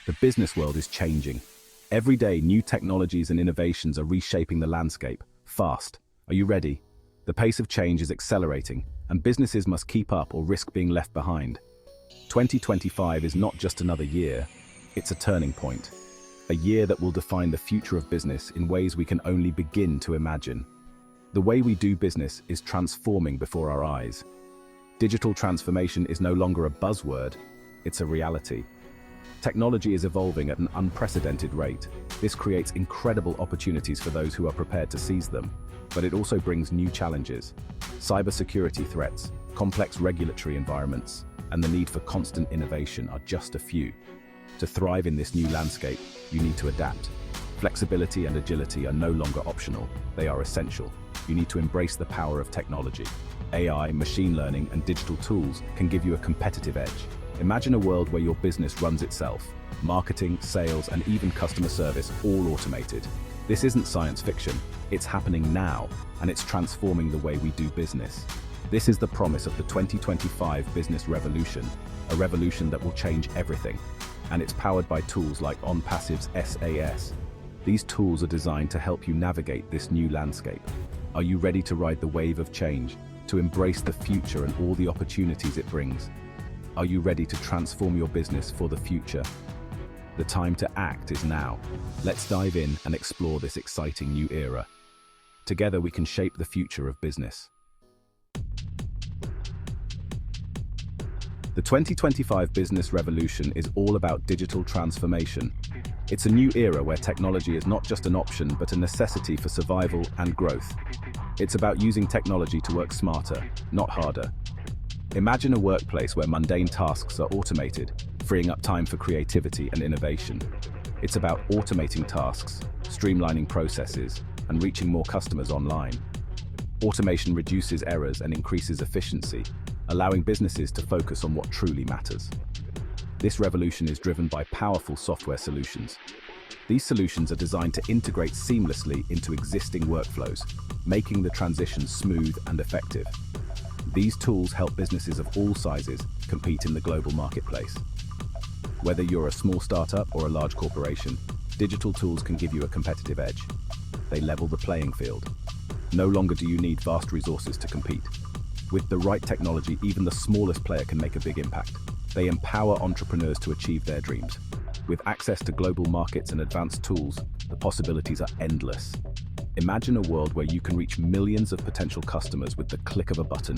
The business world is changing. Every day, new technologies and innovations are reshaping the landscape, fast. Are you ready? The pace of change is accelerating, and businesses must keep up or risk being left behind. 2025 is not just another year, it's a turning point. A year that will define the future of business in ways we can only begin to imagine. The way we do business is transforming before our eyes. Digital transformation is no longer a buzzword, it's a reality. Technology is evolving at an unprecedented rate. This creates incredible opportunities for those who are prepared to seize them, but it also brings new challenges. Cybersecurity threats, complex regulatory environments, and the need for constant innovation are just a few. To thrive in this new landscape, you need to adapt. Flexibility and agility are no longer optional, they are essential. You need to embrace the power of technology. AI, machine learning, and digital tools can give you a competitive edge. Imagine a world where your business runs itself. Marketing, sales, and even customer service all automated. This isn't science fiction, it's happening now, and it's transforming the way we do business. This is the promise of the 2025 business revolution, a revolution that will change everything. And it's powered by tools like Onpassive SAAS. These tools are designed to help you navigate this new landscape. Are you ready to ride the wave of change, to embrace the future and all the opportunities it brings? Are you ready to transform your business for the future? The time to act is now. Let's dive in and explore this exciting new era. Together we can shape the future of business. The 2025 business revolution is all about digital transformation. It's a new era where technology is not just an option, but a necessity for survival and growth. It's about using technology to work smarter, not harder. Imagine a workplace where mundane tasks are automated, freeing up time for creativity and innovation. It's about automating tasks, streamlining processes, and reaching more customers online. Automation reduces errors and increases efficiency, allowing businesses to focus on what truly matters. This revolution is driven by powerful software solutions. These solutions are designed to integrate seamlessly into existing workflows, making the transition smooth and effective. These tools help businesses of all sizes compete in the global marketplace. Whether you're a small startup or a large corporation, digital tools can give you a competitive edge. They level the playing field. No longer do you need vast resources to compete. With the right technology, even the smallest player can make a big impact. They empower entrepreneurs to achieve their dreams. With access to global markets and advanced tools, the possibilities are endless. Imagine a world where you can reach millions of potential customers with the click of a button.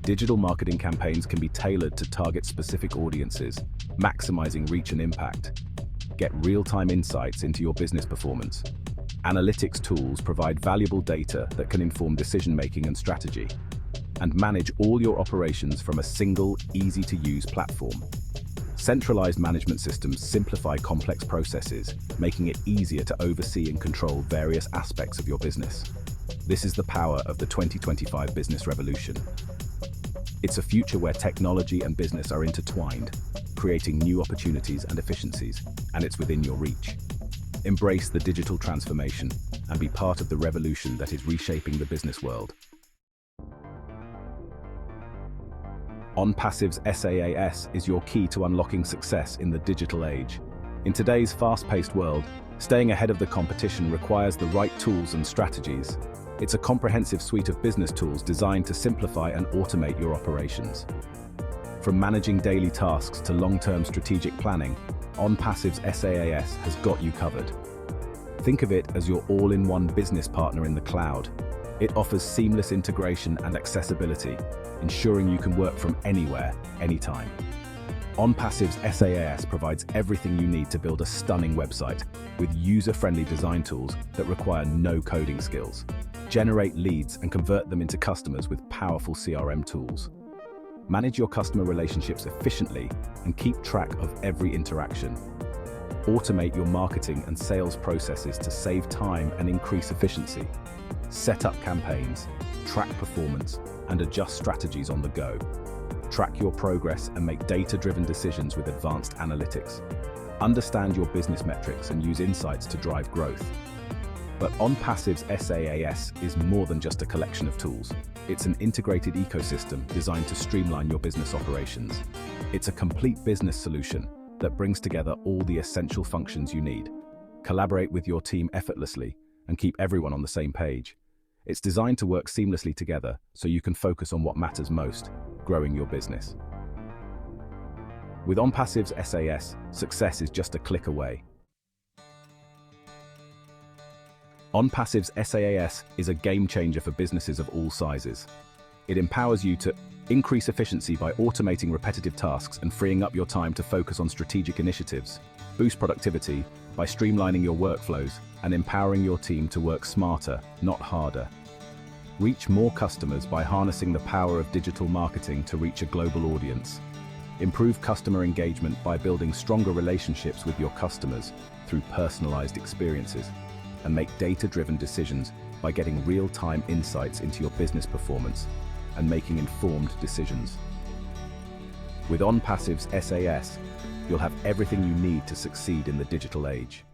Digital marketing campaigns can be tailored to target specific audiences, maximizing reach and impact. Get real-time insights into your business performance. Analytics tools provide valuable data that can inform decision-making and strategy. And manage all your operations from a single, easy-to-use platform. Centralized management systems simplify complex processes, making it easier to oversee and control various aspects of your business. This is the power of the 2025 business revolution. It's a future where technology and business are intertwined, creating new opportunities and efficiencies, and it's within your reach. Embrace the digital transformation and be part of the revolution that is reshaping the business world. Onpassive SAAS is your key to unlocking success in the digital age. In today's fast-paced world, staying ahead of the competition requires the right tools and strategies. It's a comprehensive suite of business tools designed to simplify and automate your operations. From managing daily tasks to long-term strategic planning, Onpassive SAAS has got you covered. Think of it as your all-in-one business partner in the cloud. It offers seamless integration and accessibility, ensuring you can work from anywhere, anytime. Onpassive SAAS provides everything you need to build a stunning website with user-friendly design tools that require no coding skills. Generate leads and convert them into customers with powerful CRM tools. Manage your customer relationships efficiently and keep track of every interaction. Automate your marketing and sales processes to save time and increase efficiency. Set up campaigns, track performance, and adjust strategies on the go. Track your progress and make data-driven decisions with advanced analytics. Understand your business metrics and use insights to drive growth. But Onpassive SAAS is more than just a collection of tools. It's an integrated ecosystem designed to streamline your business operations. It's a complete business solution, that brings together all the essential functions you need. Collaborate with your team effortlessly and keep everyone on the same page. It's designed to work seamlessly together so you can focus on what matters most, growing your business. With Onpassive SaaS, success is just a click away. Onpassive SaaS is a game changer for businesses of all sizes. It empowers you to increase efficiency by automating repetitive tasks and freeing up your time to focus on strategic initiatives, boost productivity by streamlining your workflows and empowering your team to work smarter, not harder. Reach more customers by harnessing the power of digital marketing to reach a global audience. Improve customer engagement by building stronger relationships with your customers through personalized experiences. And make data-driven decisions by getting real-time insights into your business performance and making informed decisions. With Onpassive SaaS, you'll have everything you need to succeed in the digital age.